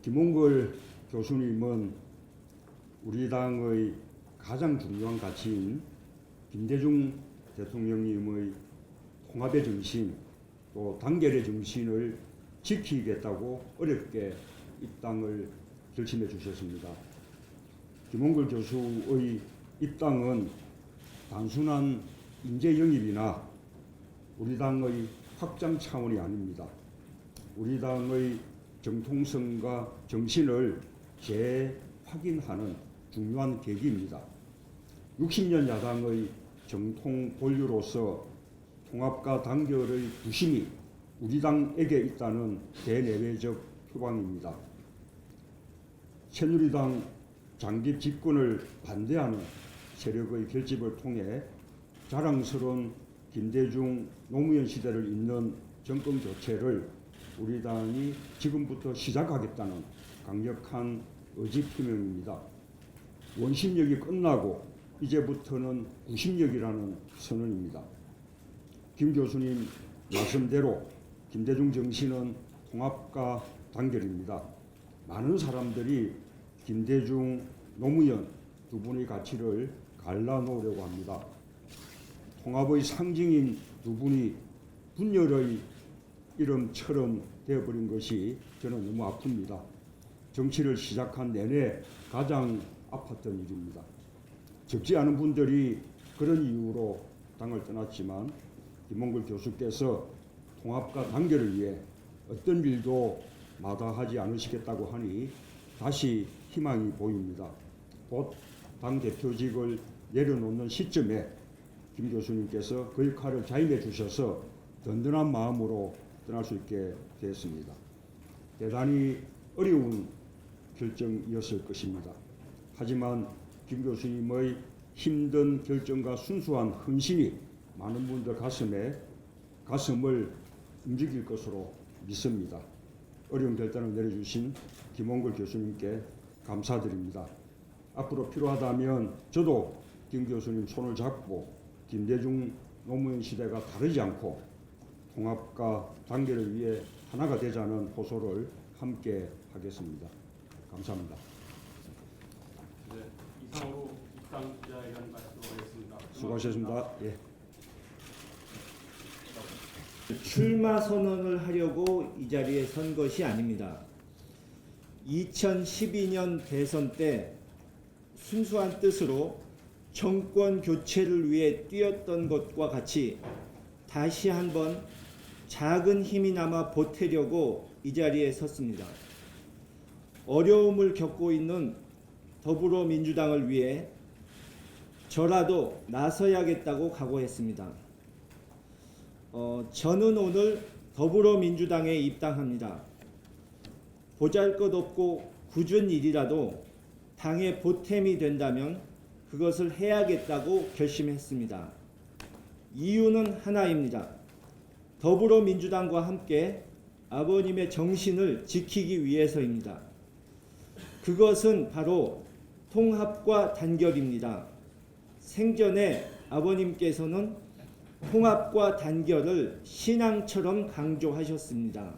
김홍걸 교수님은 우리 당의 가장 중요한 가치인 김대중 대통령님의 통합의 정신 또 단결의 정신을 지키겠다고 어렵게 입당을 결심해 주셨습니다. 김홍걸 교수의 입당은 단순한 인재 영입이나 우리 당의 확장 차원이 아닙니다. 우리 당의 정통성과 정신을 재확인하는 중요한 계기입니다. 60년 야당의 정통 본류로서 통합과 단결의 부심이 우리 당에게 있다는 대내외적 표방입니다. 새누리당 장기 집권을 반대하는 세력의 결집을 통해 자랑스러운 김대중 노무현 시대를 잇는 정권 교체를 우리 당이 지금부터 시작하겠다는 강력한 의지 표명입니다. 원심력이 끝나고 이제부터는 구심력이라는 선언입니다. 김 교수님 말씀대로 김대중 정신은 통합과 단결입니다. 많은 사람들이 김대중, 노무현 두 분의 가치를 갈라놓으려고 합니다. 통합의 상징인 두 분이 분열의 이름처럼 되어버린 것이 저는 너무 아픕니다. 정치를 시작한 내내 가장 아팠던 일입니다. 적지 않은 분들이 그런 이유로 당을 떠났지만 김홍걸 교수께서 통합과 단결을 위해 어떤 일도 마다하지 않으시겠다고 하니 다시 희망이 보입니다. 곧 당대표직을 내려놓는 시점에 김 교수님께서 그 역할을 자임해 주셔서 든든한 마음으로 떠날 수 있게 되었습니다. 대단히 어려운 결정이었을 것입니다. 하지만 김 교수님의 힘든 결정과 순수한 헌신이 많은 분들 가슴을 움직일 것으로 믿습니다. 어려운 결단을 내려주신 김홍걸 교수님께 감사드립니다. 앞으로 필요하다면 저도 김 교수님 손을 잡고 김대중 노무현 시대가 다르지 않고 통합과 단결을 위해 하나가 되자는 호소를 함께 하겠습니다. 감사합니다. 네, 이상으로 입당 기자회견 마치도록 하겠습니다. 수고하셨습니다. 예. 출마 선언을 하려고 이 자리에 선 것이 아닙니다. 2012년 대선 때 순수한 뜻으로 정권 교체를 위해 뛰었던 것과 같이 다시 한번 작은 힘이나마 보태려고 이 자리에 섰습니다. 어려움을 겪고 있는 더불어민주당을 위해 저라도 나서야겠다고 각오했습니다. 저는 오늘 더불어민주당에 입당합니다. 보잘것없고 굳은 일이라도 당의 보탬이 된다면 그것을 해야겠다고 결심했습니다. 이유는 하나입니다. 더불어민주당과 함께 아버님의 정신을 지키기 위해서입니다. 그것은 바로 통합과 단결입니다. 생전에 아버님께서는 통합과 단결을 신앙처럼 강조하셨습니다.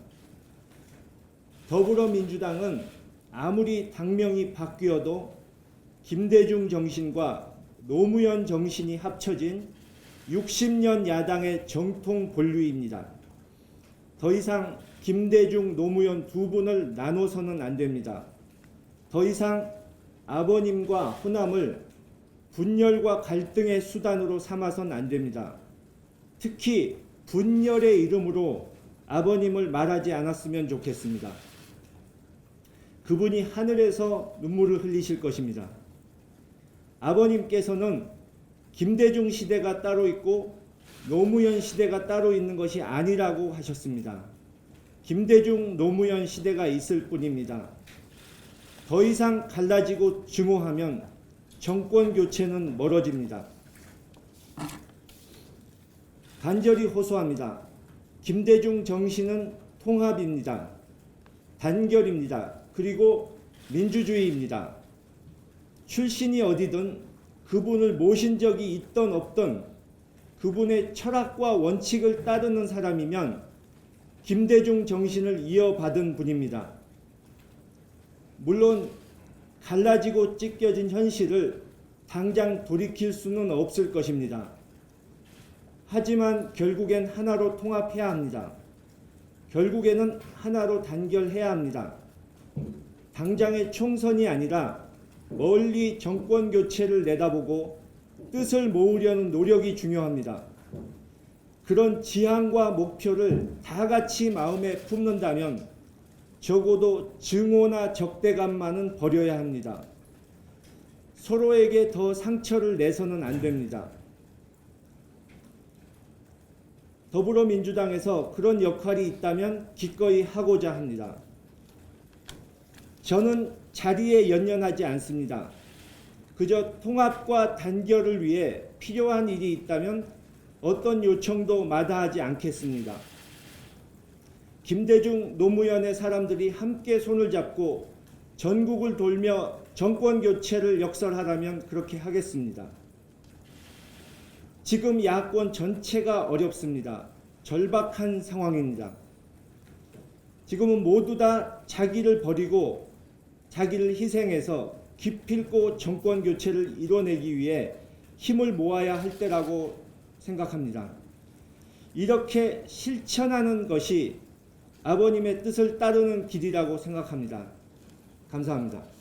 더불어민주당은 아무리 당명이 바뀌어도 김대중 정신과 노무현 정신이 합쳐진 60년 야당의 정통 본류입니다. 더 이상 김대중, 노무현 두 분을 나눠서는 안 됩니다. 더 이상 아버님과 호남을 분열과 갈등의 수단으로 삼아서는 안 됩니다. 특히 분열의 이름으로 아버님을 말하지 않았으면 좋겠습니다. 그분이 하늘에서 눈물을 흘리실 것입니다. 아버님께서는 김대중 시대가 따로 있고 노무현 시대가 따로 있는 것이 아니라고 하셨습니다. 김대중, 노무현 시대가 있을 뿐입니다. 더 이상 갈라지고 증오하면 정권 교체는 멀어집니다. 간절히 호소합니다. 김대중 정신은 통합입니다. 단결입니다. 그리고 민주주의입니다. 출신이 어디든 그분을 모신 적이 있던 없던 그분의 철학과 원칙을 따르는 사람이면 김대중 정신을 이어받은 분입니다. 물론 갈라지고 찢겨진 현실을 당장 돌이킬 수는 없을 것입니다. 하지만 결국엔 하나로 통합해야 합니다. 결국에는 하나로 단결해야 합니다. 당장의 총선이 아니라 멀리 정권 교체를 내다보고 뜻을 모으려는 노력이 중요합니다. 그런 지향과 목표를 다 같이 마음에 품는다면 적어도 증오나 적대감만은 버려야 합니다. 서로에게 더 상처를 내서는 안 됩니다. 더불어민주당에서 그런 역할이 있다면 기꺼이 하고자 합니다. 저는 자리에 연연하지 않습니다. 그저 통합과 단결을 위해 필요한 일이 있다면 어떤 요청도 마다하지 않겠습니다. 김대중, 노무현의 사람들이 함께 손을 잡고 전국을 돌며 정권 교체를 역설하라면 그렇게 하겠습니다. 지금 야권 전체가 어렵습니다. 절박한 상황입니다. 지금은 모두 다 자기를 버리고 자기를 희생해서 기필코 정권 교체를 이뤄내기 위해 힘을 모아야 할 때라고 생각합니다. 이렇게 실천하는 것이 아버님의 뜻을 따르는 길이라고 생각합니다. 감사합니다.